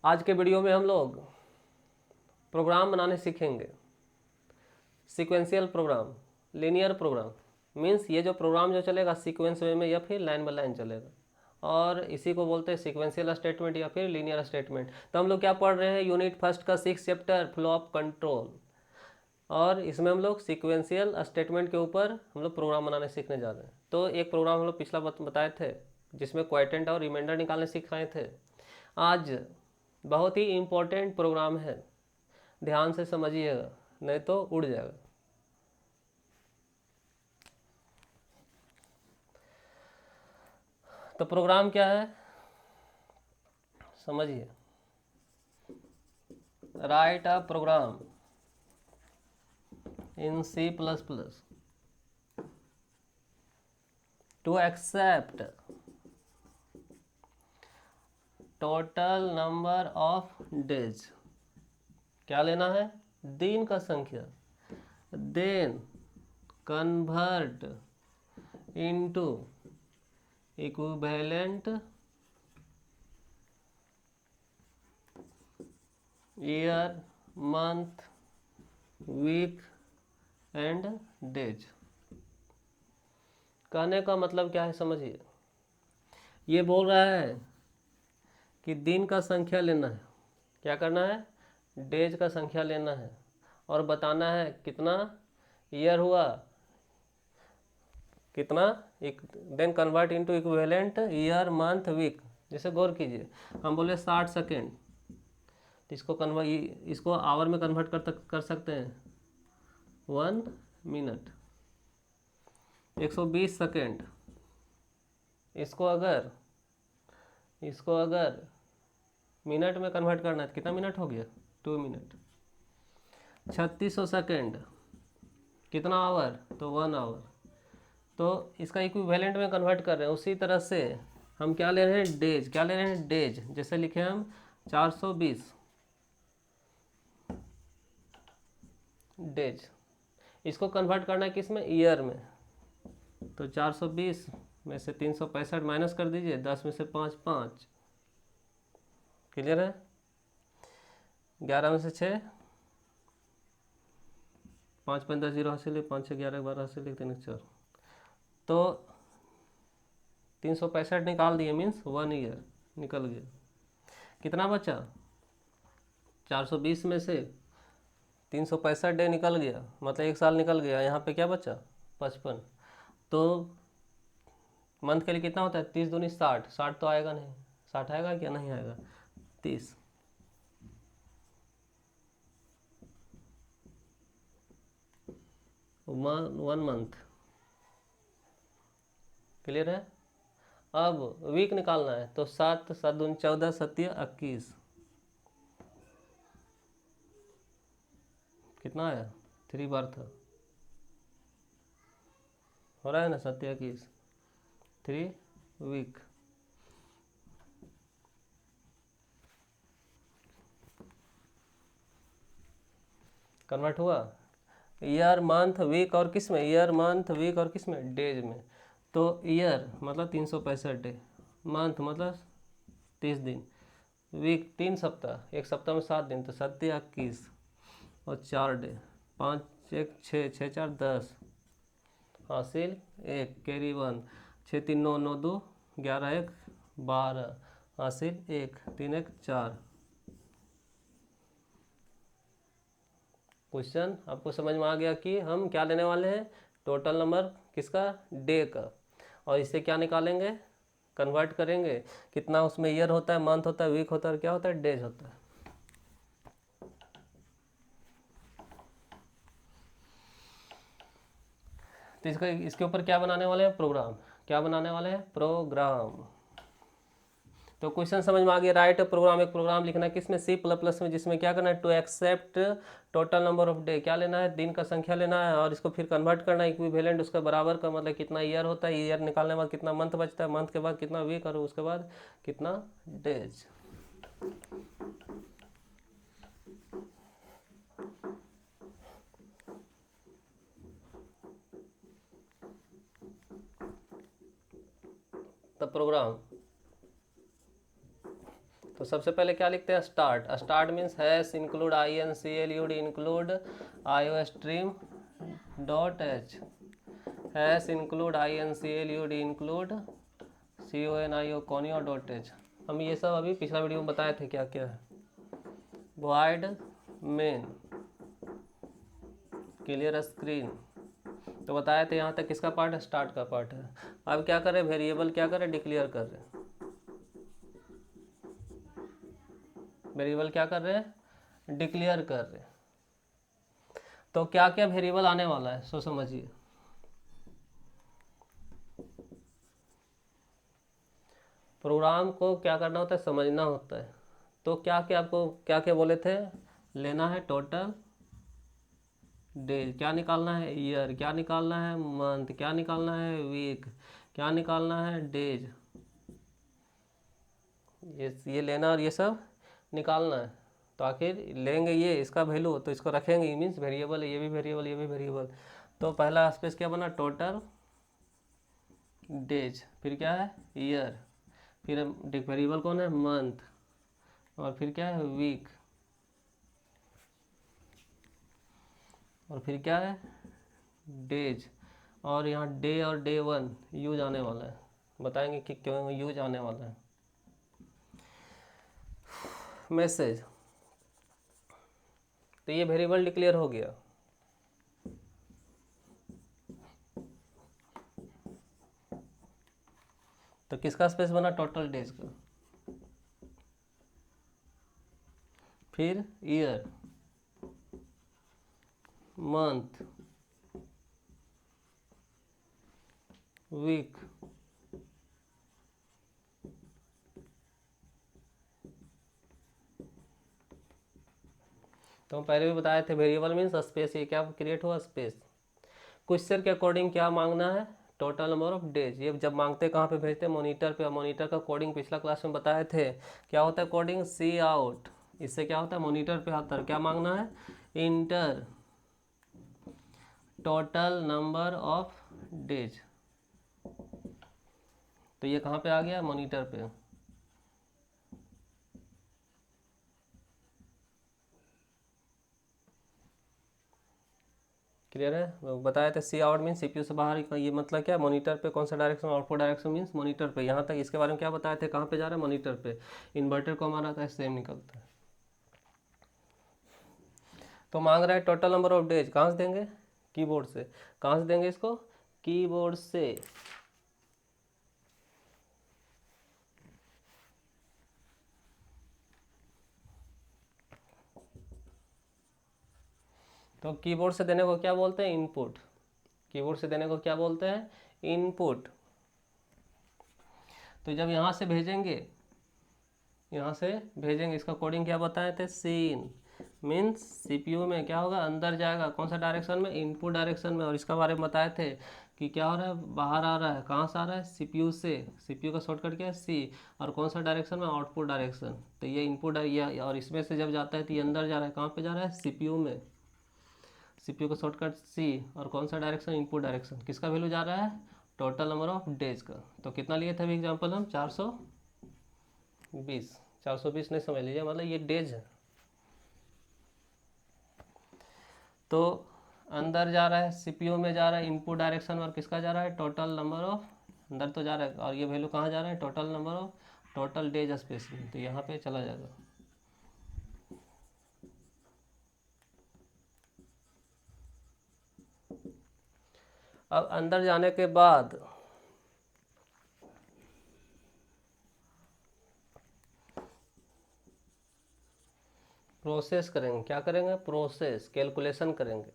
आज के वीडियो में हम लोग प्रोग्राम बनाने सीखेंगे। Sequential program, linear program means ये जो प्रोग्राम जो चलेगा सीक्वेंस वे में या फिर लाइन बाय लाइन चलेगा, और इसी को बोलते हैं सीक्वेंशियल स्टेटमेंट या फिर लीनियर स्टेटमेंट। तो हम लोग क्या पढ़ रहे हैं, यूनिट फर्स्ट का 6 चैप्टर फ्लो ऑफ कंट्रोल, और इसमें हम लोग सीक्वेंशियल स्टेटमेंट के ऊपर हम लोग प्रोग्राम बनाने सीखने जा रहे हैं। तो एक प्रोग्राम हम लोग पिछला बताए थे जिसमें क्वाइटेंट और रिमाइंडर निकालने सीख रहे थे। आज बहुत ही इम्पोर्टेंट प्रोग्राम है, ध्यान से समझिएगा नहीं तो उड़ जाएगा। तो प्रोग्राम क्या है समझिए। Write a program in C++ to accept total number of days। क्या लेना है, दिन का संख्या। Then convert into equivalent year, month, week and days. कहने का मतलब क्या है समझिए। ये बोल रहा है कि दिन का संख्या लेना है, क्या करना है, डेज का संख्या लेना है, और बताना है कितना ईयर हुआ, कितना, then convert into equivalent year, month, week. जैसे गौर कीजिए, हम बोले 60 सेकेंड, तो इसको आवर में कन्वर्ट कर सकते हैं 1 मिनट। 120 सेकेंड, इसको अगर मिनट में कन्वर्ट करना है तो कितना मिनट हो गया, 2 मिनट। 3600 सेकेंड, कितना आवर, तो 1 आवर। तो इसका इक्विवेलेंट में कन्वर्ट कर रहे हैं। उसी तरह से हम क्या ले रहे हैं, डेज। क्या ले रहे हैं, डेज। जैसे लिखे हम 420 डेज, इसको कन्वर्ट करना है किस में, ईयर में। तो 420 में से 365 माइनस कर दीजिए, 10 में से 5 5। क्लियर है। 11 में से 6, 5 5 10 0 हासिल, 5 6 11 12 हासिल, 3 4। तो 365 निकाल दिए, मीन्स 1 ईयर निकल गया। कितना बचा, 420 में से 365 डे निकल गया, मतलब 1 साल निकल गया। यहाँ पे क्या बचा, 55। तो मंथ के लिए कितना होता है, 30 दूनी 60। 60 तो आएगा नहीं, 60 आएगा क्या, नहीं आएगा। 30 1 मंथ। क्लियर है। अब वीक निकालना है, तो 7 7 दूनी 14, 7 21। कितना आया, 3 बार था, हो रहा है ना, 7 21, 3 वीक। कन्वर्ट हुआ ईयर, मंथ, वीक और किस में, ईयर, मंथ, वीक और किस में, डेज में। तो ईयर मतलब 365 डे, मंथ मतलब 30 दिन, वीक 3 सप्ताह, एक सप्ताह में 7 दिन, तो 7 21 और 4 डे। 5 1 6, 6 4 10 हासिल 1, कैरी 1, 6 3 9 9 2 11 1 12 हासिल 1, 3 1 4। क्वेश्चन आपको समझ में आ गया कि हम क्या लेने वाले हैं, टोटल नंबर किसका, डे का, और इसे क्या निकालेंगे, कन्वर्ट करेंगे। कितना उसमें ईयर होता है, मंथ होता है, वीक होता है, और क्या होता है, डेज होता है। तो इसके ऊपर क्या बनाने वाले हैं, प्रोग्राम। क्या बनाने वाले हैं, प्रोग्राम। तो क्वेश्चन समझ में आ गया। राइट प्रोग्राम, एक प्रोग्राम लिखना है किसमें, C++ में, जिसमें क्या करना है, to accept total number of day. क्या लेना है, दिन का संख्या लेना है, और इसको फिर कन्वर्ट करना है इक्विवेलेंट, उसका बराबर का मतलब कितना ईयर होता है, ईयर निकालने के बाद कितना मंथ बचता है, मंथ के बाद कितना वीक, और उसके बाद कितना डेज। तब प्रोग्राम, तो सबसे पहले क्या लिखते हैं, start. Start means hash include include include iostream dot H, hash include include include conio dot H. हम ये सब अभी पिछला वीडियो में बताए थे क्या क्या है। void main क्लियर स्क्रीन, तो बताए थे यहाँ तक किसका पार्ट है, स्टार्ट का पार्ट है। अब क्या करें, वेरिएबल क्या करें, डिक्लेयर कर रहे हैं। वेरिएबल क्या कर रहे हैं, डिक्लेयर कर रहे हैं। तो क्या क्या वेरिएबल आने वाला है सो समझिए। प्रोग्राम को क्या करना होता है, समझना होता है। तो क्या क्या आपको क्या क्या बोले थे, लेना है टोटल डेज, क्या निकालना है ईयर, क्या निकालना है मंथ, क्या निकालना है वीक, क्या निकालना है डेज, ये लेना और ये सब निकालना है। तो आखिर लेंगे ये इसका वैल्यू, तो इसको रखेंगे, मीन्स वेरिएबल है, ये भी वेरिएबल, ये भी वेरिएबल। तो पहला स्पेस क्या बना, टोटल डेज, फिर क्या है ईयर, फिर वेरिएबल कौन है मंथ, और फिर क्या है वीक, और फिर क्या है डेज। और यहाँ डे और डे वन यूज आने वाला है, बताएंगे कि क्यों यूज आने वाला है। मैसेज, तो ये वेरिएबल डिक्लेयर हो गया। तो किसका स्पेस बना, टोटल डेज का। फिर ईयर, मंथ, वीक, तो हम पहले भी बताए थे वेरिएबल मीन्स स्पेस, ये क्या क्रिएट हुआ स्पेस। क्वेश्चन के अकॉर्डिंग क्या मांगना है, टोटल नंबर ऑफ डेज। ये जब मांगते कहाँ पे भेजते हैं, मॉनिटर पे। मॉनिटर का कोडिंग पिछला क्लास में बताए थे, क्या होता है कोडिंग, सी आउट। इससे क्या होता है, मॉनिटर पे आता है, क्या मांगना है, inter total number of days. तो ये कहाँ पे आ गया, मॉनिटर पे। क्लियर है, बताया था सी आउट मीन सीपीयू से बाहर, ये मतलब क्या, मॉनिटर पे कौन सा direction, output direction means monitor पे। यहाँ तक इसके बारे में क्या बताए थे, कहाँ पे जा रहा है, मॉनिटर पे। इन्वर्टर को हमारा था सेम निकलता है। तो मांग रहा है टोटल नंबर ऑफ डेज, कहाँ से देंगे, कीबोर्ड से। कहाँ से देंगे इसको, कीबोर्ड से। तो कीबोर्ड से देने को क्या बोलते हैं, इनपुट। कीबोर्ड से देने को क्या बोलते हैं, इनपुट। तो जब यहाँ से भेजेंगे, यहाँ से भेजेंगे, इसका कोडिंग क्या बताए थे, सीन मीन्स सीपीयू में क्या होगा, अंदर जाएगा, कौन सा डायरेक्शन में, इनपुट डायरेक्शन में। और इसका बारे में बताए थे कि क्या हो रहा है, बाहर आ रहा है, कहाँ से आ रहा है, सीपीयू से। सीपीयू का शॉर्टकट क्या है, सी। और कौन सा डायरेक्शन में, आउटपुट डायरेक्शन। तो ये इनपुट है, ये और इसमें से जब जाता है तो ये अंदर जा रहा है, कहाँ पे जा रहा है, सीपीयू में। सीपीयू का शॉर्टकट सी, और कौन सा डायरेक्शन, इनपुट डायरेक्शन। किसका वैल्यू जा रहा है, टोटल नंबर ऑफ डेज का। तो कितना लिए थे अभी एग्जाम्पल हम, 420। 420 नहीं समझ लीजिए, मतलब ये डेज है। तो अंदर जा रहा है, सीपीयू में जा रहा है, इनपुट डायरेक्शन, और किसका जा रहा है, टोटल नंबर ऑफ, अंदर तो जा रहा है। और ये वैल्यू कहाँ जा रहा है, total number of, total days space में। तो यहाँ पे चला जाएगा। अब अंदर जाने के बाद प्रोसेस करेंगे, क्या करेंगे, प्रोसेस, कैलकुलेशन करेंगे।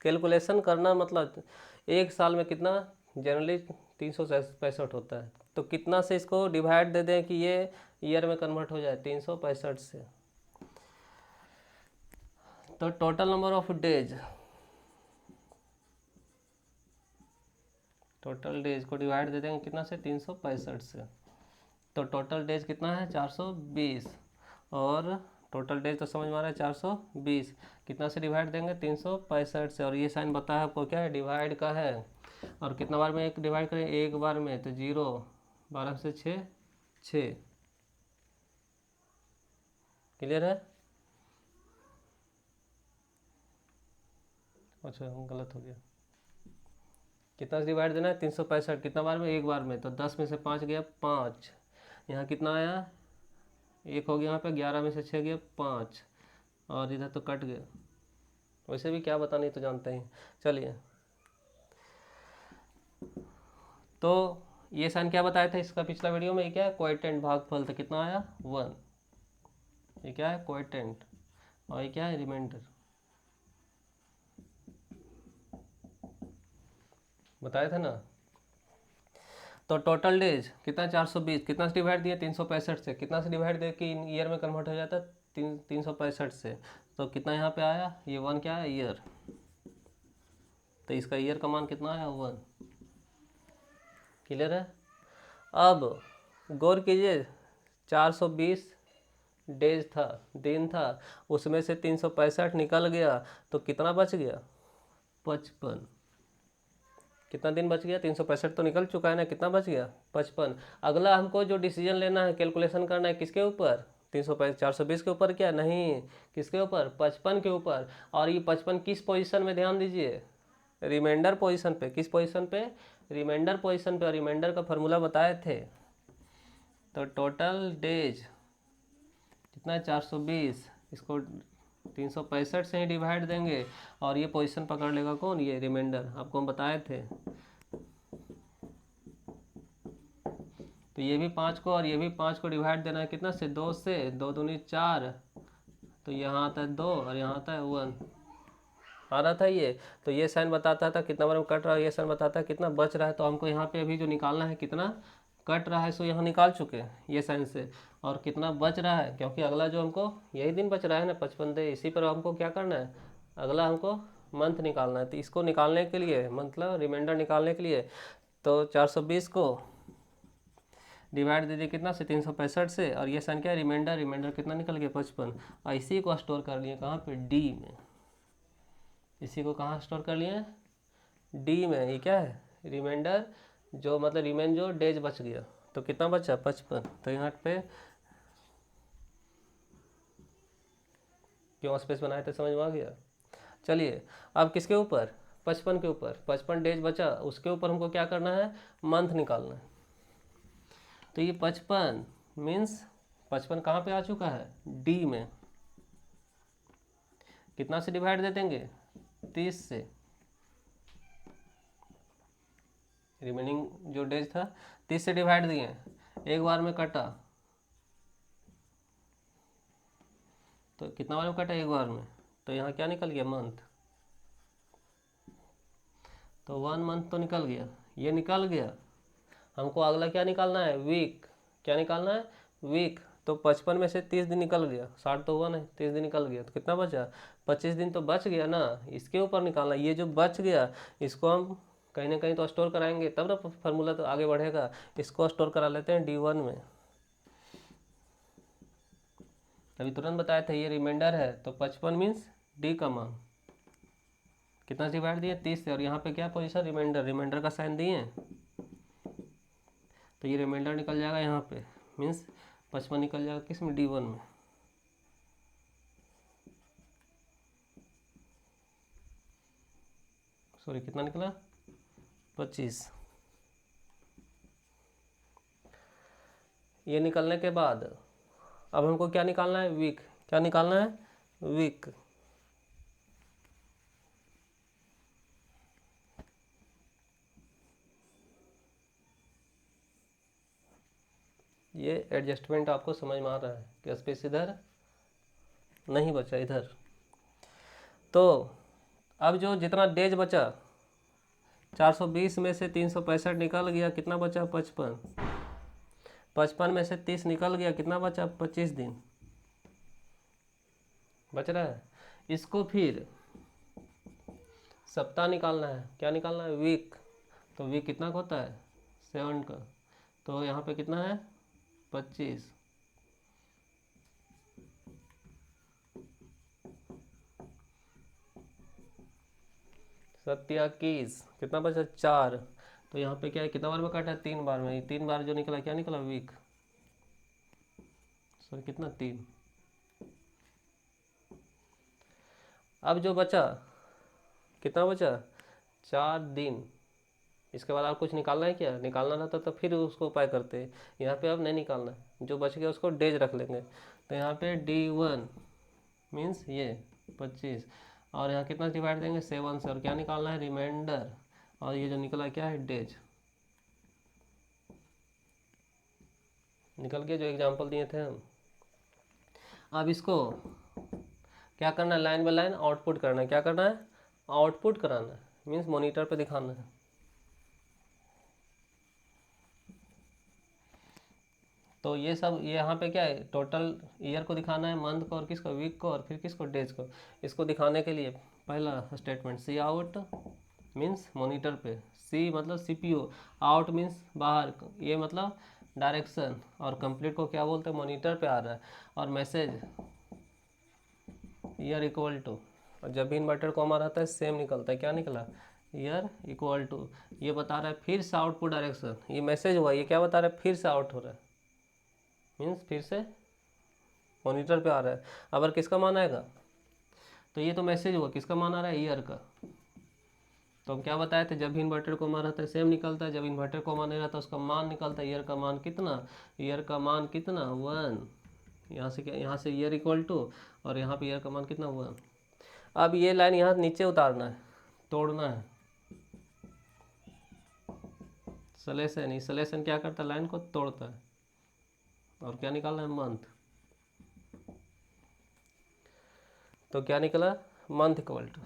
कैलकुलेशन करना मतलब एक साल में कितना, जनरली 365 होता है। तो कितना से इसको डिवाइड दे दें कि ये ईयर में कन्वर्ट हो जाए, 365 से। तो total number of days, total days को डिवाइड दे देंगे कितना से, 365 से। तो टोटल डेज कितना है, 420। और टोटल डेज तो समझ में आ रहा है, 420 कितना से डिवाइड देंगे, 365 से। और ये साइन बताया आपको क्या है, डिवाइड का है। और कितना बार में एक डिवाइड करें, एक बार में। तो 0, 12 से 6, 6। क्लियर है? अच्छा गलत हो गया। कितना से डिवाइड देना है? 365 कितना बार में? एक बार में। तो 10 में से 5 गया 5, यहाँ कितना आया? 1 हो गया यहाँ पे, 11 में से 6 गया 5, और इधर तो कट गया। वैसे भी क्या बताने तो जानते हैं। चलिए, तो ये साइन क्या बताया था इसका पिछला वीडियो में? ये क्या है? कोएटेंट भागफल। तो कितना आया? 1। ये क्या है? कोएटेंट। और ये क्या है? रिमाइंडर। बताया था ना। तो टोटल डेज कितना? 420। कितना से डिवाइड दिया? 365 से। कितना से डिवाइड दे कि ईयर में कन्वर्ट हो जाता है? 365 से। तो कितना यहाँ पे आया? ये 1 क्या है? ईयर। तो इसका ईयर का मान कितना आया? 1। क्लियर है? अब गौर कीजिए, 420 डेज था, दिन था, उसमें से 365 निकल गया, तो कितना बच गया? 55। कितना दिन बच गया? 365 तो निकल चुका है ना, कितना बच गया? 55। अगला हमको जो डिसीजन लेना है, कैलकुलेशन करना है, किसके ऊपर? 420 के ऊपर? क्या नहीं, किसके ऊपर? 55 के ऊपर। और ये 55 किस पोजीशन में? ध्यान दीजिए, रिमाइंडर पोजीशन पे। किस पोजीशन पे? रिमाइंडर पोजीशन पे। और रिमाइंडर का फॉर्मूला बताए थे। तो टोटल डेज कितना है? 420। इसको 365 से ही डिवाइड देंगे, और ये पोजीशन पकड़ लेगा कौन? ये रिमाइंडर। आपको हम बताए थे। तो ये भी 5 को और ये भी 5 को डिवाइड देना है कितना से? 2 से। 2 दूनी 4, तो यहाँ आता है 2 और यहाँ आता है 1। आ रहा था ये। तो ये साइन बताता था कितना बार में कट रहा है, ये साइन बताता है कितना बच रहा है। तो हमको यहाँ पे अभी जो निकालना है कितना कट रहा है, सो यहाँ निकाल चुके हैं ये साइन से। और कितना बच रहा है, क्योंकि अगला जो हमको यही दिन बच रहा है ना, 55 दिन, इसी पर हमको क्या करना है? अगला हमको मंथ निकालना है। तो इसको निकालने के लिए, मतलब रिमाइंडर निकालने के लिए, तो 420 को डिवाइड दे दिए कितना से? 365 से। और ये साइन क्या है? रिमाइंडर। रिमाइंडर कितना निकल गया? 55। और इसी को स्टोर कर लिए कहाँ पे? डी में। इसी को कहाँ स्टोर कर लिए? डी में। ये क्या है? रिमाइंडर, जो मतलब रिमेन जो डेज बच गया। तो कितना बचा? 55। तो यहाँ पे क्यों स्पेस बनाए थे, समझ में आ गया? चलिए, अब किसके ऊपर? 55 के ऊपर। 55 डेज बचा, उसके ऊपर हमको क्या करना है? मंथ निकालना है। तो ये 55 मीन्स 55 कहाँ पे आ चुका है? डी में। कितना से डिवाइड दे देंगे? 30 से। रिमेनिंग जो डेज था 30 से डिवाइड दिए, एक बार में कटा। तो कितना बार में कटा? एक बार में। तो यहाँ क्या निकल गया? मंथ। तो 1 मंथ तो निकल गया, ये निकल गया। हमको अगला क्या निकालना है? वीक। क्या निकालना है? वीक। तो 55 में से 30 दिन निकल गया, 60 तो हुआ नहीं, 30 दिन निकल गया, तो कितना बचा? 25 दिन तो बच गया ना। इसके ऊपर निकालना, ये जो बच गया इसको हम कहीं ना कहीं तो स्टोर कराएंगे, तब ना फार्मूला तो आगे बढ़ेगा। इसको स्टोर करा लेते हैं D1 में। अभी तुरंत बताया था ये रिमाइंडर है, तो 55 मीन्स डी का मान कितना से डिवाइड दिए? 30 से। और यहाँ पे क्या पोजीशन? रिमाइंडर। रिमाइंडर का साइन दिए, तो ये रिमाइंडर निकल जाएगा यहाँ पे, मीन्स 55 निकल जाएगा किस में? D1 में। सॉरी, कितना निकला? 25। ये निकलने के बाद अब हमको क्या निकालना है? वीक। क्या निकालना है? वीक। ये एडजस्टमेंट आपको समझ में आ रहा है कि स्पेस इधर नहीं बचा, इधर। तो अब जो जितना डेज बचा, 420 में से 365 निकल गया, कितना बचा? 55। 55 में से 30 निकल गया, कितना बचा? 25 दिन बच रहा है। इसको फिर सप्ताह निकालना है। क्या निकालना है? वीक। तो वीक कितना का होता है? 7 का। तो यहाँ पे कितना है? 25। सत्या 21, कितना बचा? 4। तो यहाँ पे क्या है? कितना बार में काटा है? 3 बार में। 3 बार जो निकला क्या निकला? वीक। सॉरी, कितना? 3। अब जो बचा, कितना बचा, 4 दिन। इसके बाद आप कुछ निकालना है क्या, निकालना रहता तो फिर उसको उपाय करते, यहाँ पे अब नहीं निकालना है। जो बच गया उसको डेज रख लेंगे। तो यहाँ पे D1 मीन्स ये 25, और यहाँ कितना डिवाइड देंगे 7 से, और क्या निकालना है, रिमाइंडर। और ये जो निकला क्या है, डेज। निकल के जो एग्जाम्पल दिए थे हम। अब इसको क्या करना है, लाइन बाय लाइन आउटपुट करना है। क्या करना है, आउटपुट कराना है, मीन्स मॉनिटर पे दिखाना है। तो ये सब, ये यहाँ पे क्या है, टोटल ईयर को दिखाना है, मंथ को, और किसको, वीक को, और फिर किसको, डेज को। इसको दिखाने के लिए पहला statement C out means monitor पे, सी मतलब CPU, आउट मीन्स बाहर, ये मतलब डायरेक्शन, और कंप्लीट को क्या बोलते हैं, मॉनिटर पे आ रहा है। और मैसेज ईयर इक्वल टू, और जब भी इन्वर्टेड कॉमा रहता है सेम निकलता है। क्या निकला, ईयर इक्वल टू, ये बता रहा है फिर से आउटपुट डायरेक्शन। ये मैसेज हुआ, ये क्या बता रहा है, फिर से आउट हो रहा है, मीन्स फिर से मॉनिटर पे आ रहा है। अगर किसका मान आएगा, तो ये तो मैसेज हुआ, किसका मान आ रहा है, ईयर का। तो हम क्या बताए थे, जब भी इन्वर्टेड कॉमा रहता है सेम निकलता है, जब इन्वर्टेड कॉमा नहीं रहता उसका मान निकलता है। ईयर का मान कितना, ईयर का मान कितना 1, यहाँ से क्या, यहाँ से ईयर इक्वल टू, और यहाँ पे ईयर का मान कितना 1। अब ये लाइन यहाँ नीचे उतारना है, तोड़ना है। सलेशन, सलेशन क्या करता है, लाइन को तोड़ता है, और क्या निकालना है, मंथ। तो क्या निकला, मंथ इक्वल टू।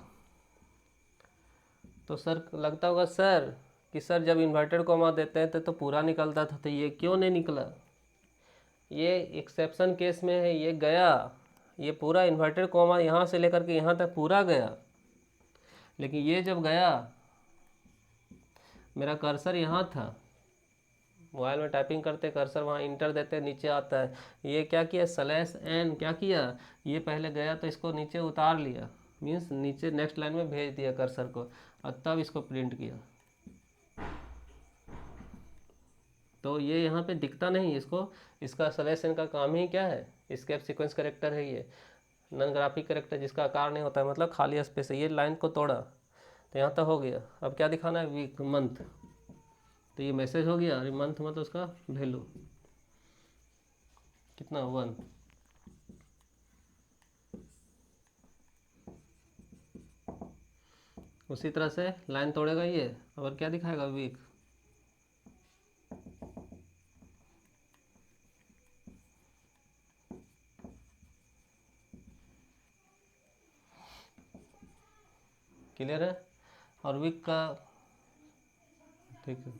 तो सर लगता होगा सर कि सर जब इन्वर्टेड कॉमा देते हैं तो पूरा निकलता था, तो ये क्यों नहीं निकला। ये एक्सेप्शन केस में है, ये गया, ये पूरा इन्वर्टेड कॉमा यहाँ से लेकर के यहाँ तक पूरा गया। लेकिन ये जब गया, मेरा कर्सर यहाँ था, मोबाइल में टाइपिंग करते कर्सर वहाँ इंटर देते नीचे आता है, ये क्या किया, /n क्या किया, ये पहले गया तो इसको नीचे उतार लिया, मीन्स नीचे नेक्स्ट लाइन में भेज दिया कर्सर को, और तब इसको प्रिंट किया। तो ये यहाँ पे दिखता नहीं इसको, इसका /n का काम ही क्या है, एस्केप सीक्वेंस करेक्टर है, ये नॉन ग्राफिक करेक्टर जिसका आकार नहीं होता है, मतलब खाली स्पेस है। ये लाइन को तोड़ा तो यहाँ तक हो गया। अब क्या दिखाना है, वीक, मंथ। तो ये मैसेज हो गया, और मंथ मतलब उसका वैल्यू कितना 1। उसी तरह से लाइन तोड़ेगा ये, और क्या दिखाएगा, वीक। क्लियर है। और वीक का, ठीक है,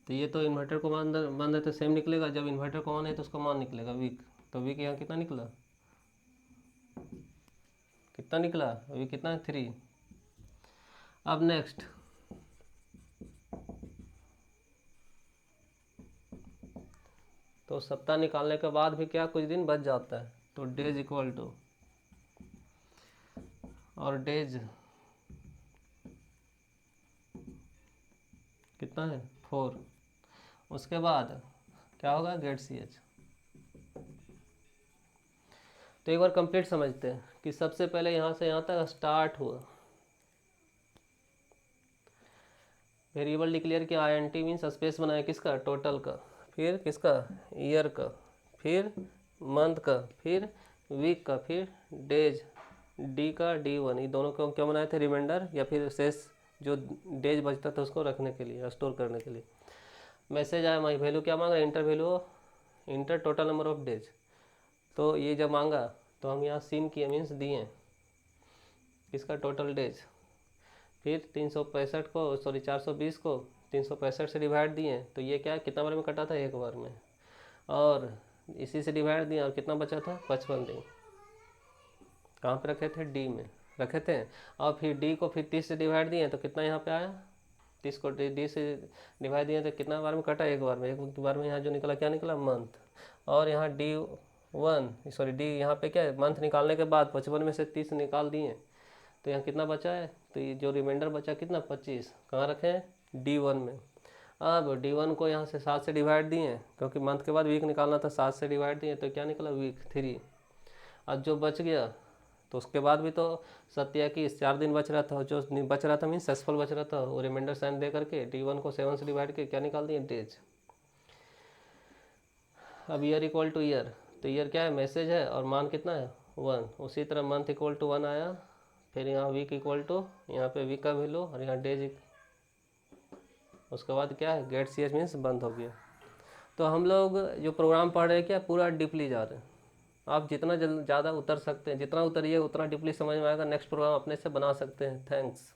तो ये तो इन्वर्टर को मान है तो सेम निकलेगा, जब इन्वर्टर को मान है तो उसका मान निकलेगा वीक। तो वीक यहाँ कितना निकला, कितना निकला, अभी कितना है 3। अब नेक्स्ट, तो सप्ताह निकालने के बाद भी क्या कुछ दिन बच जाता है, तो डेज इक्वल टू, और डेज कितना है 4। उसके बाद क्या होगा, गेट CH। तो एक बार कंप्लीट समझते हैं कि सबसे पहले यहाँ से यहाँ तक स्टार्ट हुआ, वेरिएबल डिक्लेयर किया, INT मीन्स स्पेस बनाया किसका, टोटल का, फिर किसका, ईयर का, फिर मंथ का, फिर वीक का, फिर डेज, डी का D1। ये दोनों को क्यों बनाए थे, रिमाइंडर या फिर शेष जो डेज बचता था उसको रखने के लिए, स्टोर करने के लिए। मैसेज आया, माई वैल्यू क्या मांग रहा है, inter value, inter total number of days. तो ये जब मांगा तो हम यहाँ सिम किए, मीन्स दिए किसका, टोटल डेज। फिर 365 को, सॉरी 420 को 365 से डिवाइड दिए, तो ये क्या कितना बार में कटा था, एक बार में, और इसी से डिवाइड दिया, और कितना बचा था 55 दिन। कहाँ पे रखे थे, डी में रखे थे। और फिर डी को फिर 30 से डिवाइड दिए, तो कितना यहाँ पे आया, 30 को डी से डिवाइड दिए तो कितना बार में कटा, एक बार में। एक बार में यहाँ जो निकला क्या निकला, मंथ। और यहाँ D1, सॉरी डी यहाँ पे क्या है, मंथ निकालने के बाद 55 में से 30 निकाल दिए, तो यहाँ कितना बचा है, तो ये जो रिमाइंडर बचा कितना 25, कहाँ रखे हैं, D1 में। अब D1 को यहाँ से 7 से डिवाइड दिए, क्योंकि मंथ के बाद वीक निकालना था, 7 से डिवाइड दिए, तो क्या निकला, वीक 3। अब जो बच गया तो उसके बाद भी तो सत्य है कि 4 दिन बच रहा था, जो बच रहा था मीन सक्सेसफुल बच रहा था, वो रिमाइंडर साइन दे करके t1 को 7 से डिवाइड के क्या निकाल दिए, डेज। अब ईयर इक्वल टू ईयर, तो ईयर क्या है, मैसेज है, और मान कितना है 1। उसी तरह मंथ इक्वल टू 1 आया, फिर यहाँ वीक इक्वल टू, यहाँ पे वीक का वैल्यू, और यहाँ डेज, उसके बाद क्या है गेट सी एच मीन्स बंद हो गया। तो हम लोग जो प्रोग्राम पढ़ रहे हैं क्या पूरा डीपली जा रहे हैं। आप जितना ज़्यादा उतर सकते हैं, जितना उतरिए उतना डीपली समझ में आएगा, नेक्स्ट प्रोग्राम अपने से बना सकते हैं। थैंक्स।